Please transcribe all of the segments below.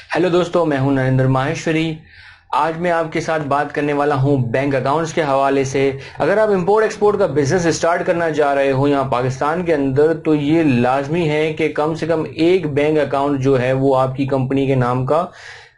Hello दोस्तों, मैं हूं नरेंद्र माहेश्वरी। आज मैं आपके साथ बात करने वाला हूं बैंक अकाउंट्स के हवाले से। अगर आप इंपोर्ट एक्सपोर्ट का बिजनेस स्टार्ट करना चाह रहे हो यहाँ पाकिस्तान के अंदर, तो ये लाजमी है कि कम से कम एक बैंक अकाउंट जो है वो आपकी कंपनी के नाम का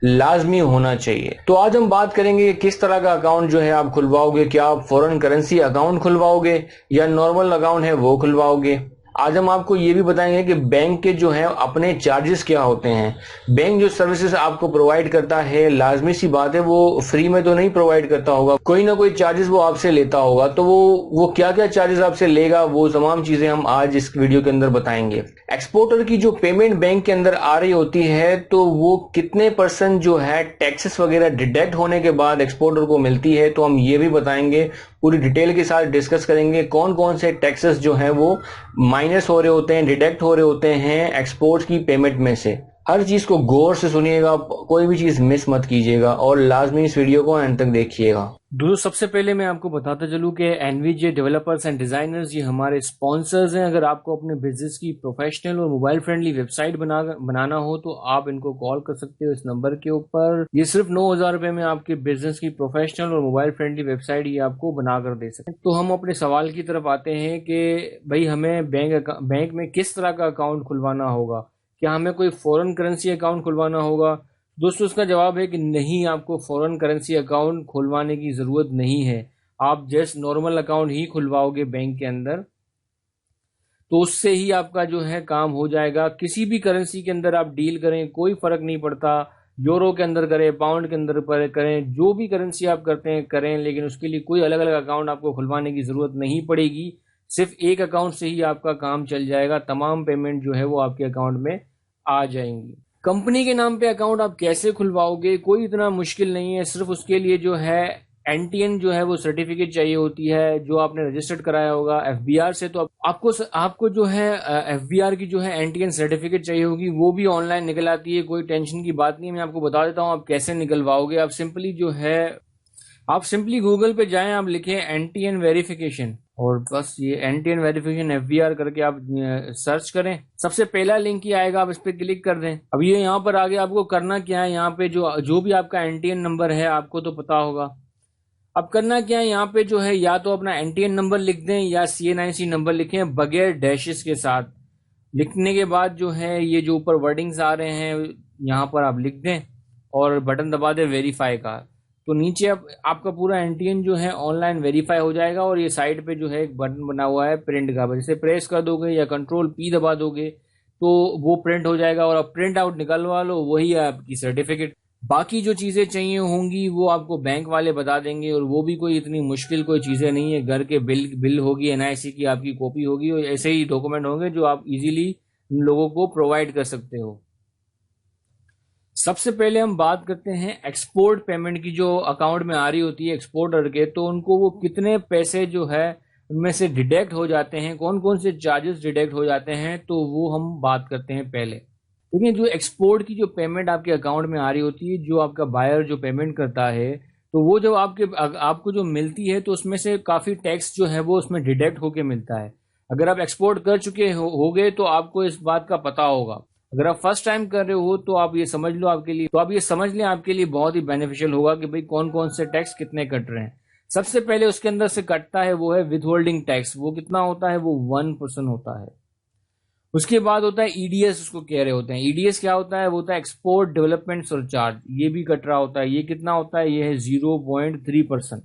लाजमी होना चाहिए। तो आज हम बात करेंगे किस तरह का अकाउंट जो है आप खुलवाओगे। क्या आप फॉरेन करेंसी अकाउंट खुलवाओगे या नॉर्मल अकाउंट है वो खुलवाओगे। आज हम आपको ये भी बताएंगे कि बैंक के जो है अपने चार्जेस क्या होते हैं। बैंक जो सर्विसेज आपको प्रोवाइड करता है, लाजमी सी बात है वो फ्री में तो नहीं प्रोवाइड करता होगा, कोई ना कोई चार्जेस वो आपसे लेता होगा। तो वो क्या क्या चार्जेस आपसे लेगा, वो तमाम चीजें हम आज इस वीडियो के अंदर बताएंगे। एक्सपोर्टर की जो पेमेंट बैंक के अंदर आ रही होती है, तो वो कितने % जो है टैक्सेस वगैरह डिडक्ट होने के बाद एक्सपोर्टर को मिलती है, तो हम ये भी बताएंगे। पूरी डिटेल के साथ डिस्कस करेंगे कौन कौन से टैक्सेस जो हैं वो माइनस हो रहे होते हैं, डिडक्ट हो रहे होते हैं एक्सपोर्ट की पेमेंट में से। हर चीज को गौर से सुनिएगा, कोई भी चीज मिस मत कीजिएगा और लाजमी इस वीडियो को अंत तक देखिएगा। दोस्तों, सबसे पहले मैं आपको बताता चलूं कि एनवीजे डेवलपर्स एंड डिजाइनर्स ये हमारे स्पॉन्सर्स हैं। अगर आपको अपने बिजनेस की प्रोफेशनल और मोबाइल फ्रेंडली वेबसाइट बनाना हो तो आप इनको कॉल कर सकते हो इस नंबर के ऊपर। ये सिर्फ 9,000 रुपए में आपके बिजनेस की प्रोफेशनल और मोबाइल फ्रेंडली वेबसाइट ये आपको बनाकर दे सकते हैं। तो हम अपने सवाल की तरफ आते हैं कि भाई हमें बैंक में किस तरह का अकाउंट खुलवाना होगा। क्या हमें कोई फॉरेन करेंसी अकाउंट खुलवाना होगा? दोस्तों, उसका जवाब है कि नहीं, आपको फॉरेन करेंसी अकाउंट खुलवाने की ज़रूरत नहीं है। आप जस्ट नॉर्मल अकाउंट ही खुलवाओगे बैंक के अंदर, तो उससे ही आपका जो है काम हो जाएगा। किसी भी करेंसी के अंदर आप डील करें, कोई फ़र्क नहीं पड़ता। यूरो के अंदर करें, पाउंड के अंदर करें, जो भी करेंसी आप करते हैं करें, लेकिन उसके लिए कोई अलग अलग अकाउंट आपको खुलवाने की ज़रूरत नहीं पड़ेगी। सिर्फ एक अकाउंट से ही आपका काम चल जाएगा। तमाम पेमेंट जो है वो आपके अकाउंट में आ जाएंगी। कंपनी के नाम पे अकाउंट आप कैसे खुलवाओगे, कोई इतना मुश्किल नहीं है। सिर्फ उसके लिए जो है एनटीएन जो है वो सर्टिफिकेट चाहिए होती है, जो आपने रजिस्टर्ड कराया होगा एफबीआर से। तो आपको जो है एफबीआर की जो है एनटीएन सर्टिफिकेट चाहिए होगी, वो भी ऑनलाइन निकल आती है। कोई टेंशन की बात नहीं है, मैं आपको बता देता हूँ आप कैसे निकलवाओगे। आप सिंपली गूगल पे जाएं, आप लिखें एनटीएन वेरिफिकेशन और बस ये एनटीएन वेरिफिकेशन एफबीआर करके आप सर्च करें। सबसे पहला लिंक ही आएगा, आप इस पे क्लिक कर दें। अब ये यहाँ पर आगे आपको करना क्या है, यहाँ पे जो भी आपका एनटीएन नंबर है आपको तो पता होगा। अब करना क्या है, यहाँ पे जो है या तो अपना एनटीएन नंबर लिख दें या सीएनआईसी नंबर लिखें बगैर डैशेस के साथ। लिखने के बाद जो है ये जो ऊपर वर्डिंग्स आ रहे हैं यहाँ पर आप लिख दें और बटन दबा दें वेरीफाई का। तो नीचे अब आपका पूरा एनटीएन जो है ऑनलाइन वेरीफाई हो जाएगा और ये साइड पे जो है एक बटन बना हुआ है प्रिंट का, जैसे प्रेस कर दोगे या कंट्रोल पी दबा दोगे तो वो प्रिंट हो जाएगा और अब प्रिंट आउट निकलवा लो, वही है आपकी सर्टिफिकेट। बाकी जो चीजें चाहिए होंगी वो आपको बैंक वाले बता देंगे और वो भी कोई इतनी मुश्किल कोई चीजें नहीं है। घर के बिल होगी, एनआईसी की आपकी कॉपी होगी और ऐसे ही डॉक्यूमेंट होंगे जो आप इजीली लोगों को प्रोवाइड कर सकते हो। सबसे पहले हम बात करते हैं एक्सपोर्ट पेमेंट की। जो अकाउंट में आ रही होती है एक्सपोर्टर के, तो उनको वो कितने पैसे जो है उनमें से डिडक्ट हो जाते हैं, कौन कौन से चार्जेस डिडक्ट हो जाते हैं, तो वो हम बात करते हैं पहले। देखिए, जो एक्सपोर्ट की जो पेमेंट आपके अकाउंट में आ रही होती है, जो आपका बायर जो पेमेंट करता है, तो वो जब आपको जो मिलती है तो उसमें से काफ़ी टैक्स जो है वो उसमें डिडक्ट होके मिलता है। अगर आप एक्सपोर्ट कर चुके होगे तो आपको इस बात का पता होगा। अगर आप फर्स्ट टाइम कर रहे हो तो आप ये समझ लें आपके लिए बहुत ही बेनिफिशियल होगा कि भाई कौन कौन से टैक्स कितने कट रहे हैं। सबसे पहले उसके अंदर से कटता है वो है विथहोल्डिंग टैक्स। वो कितना होता है, वो 1% होता है। उसके बाद होता है ईडीएस, उसको कह रहे होते हैं। ईडीएस क्या होता है, वो होता है एक्सपोर्ट डेवलपमेंट सरचार्ज। ये भी कट रहा होता है। ये कितना होता है, ये है 0.3%।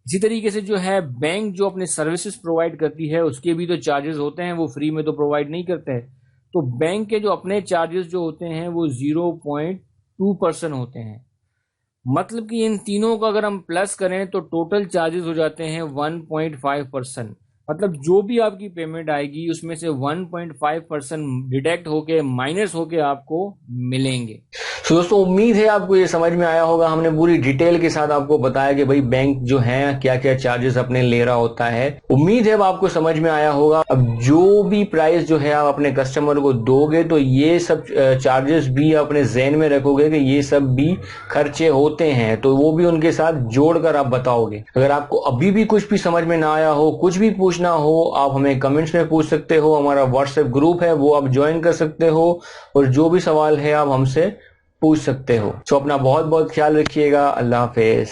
इसी तरीके से जो है बैंक जो अपने सर्विसेज प्रोवाइड करती है उसके भी तो चार्जेस होते हैं, वो फ्री में तो प्रोवाइड नहीं करते हैं। तो बैंक के जो अपने चार्जेस जो होते हैं वो 0.2% होते हैं। मतलब कि इन तीनों का अगर हम प्लस करें तो टोटल चार्जेस हो जाते हैं 1.5%। मतलब जो भी आपकी पेमेंट आएगी उसमें से 1.5% डिडक्ट होके माइनस होके आपको मिलेंगे। तो दोस्तों, उम्मीद है आपको ये समझ में आया होगा। हमने पूरी डिटेल के साथ आपको बताया कि भाई बैंक जो है क्या क्या चार्जेस अपने ले रहा होता है। उम्मीद है अब आपको समझ में आया होगा। अब जो भी प्राइस जो है आप अपने कस्टमर को दोगे तो ये सब चार्जेस भी अपने ज़हन में रखोगे कि ये सब भी खर्चे होते हैं, तो वो भी उनके साथ जोड़कर आप बताओगे। अगर आपको अभी भी कुछ भी समझ में ना आया हो, कुछ भी पूछना हो, आप हमें कमेंट्स में पूछ सकते हो। हमारा व्हाट्सएप ग्रुप है वो आप ज्वाइन कर सकते हो और जो भी सवाल है आप हमसे पूछ सकते हो। तो अपना बहुत बहुत ख्याल रखिएगा। अल्लाह हाफिज।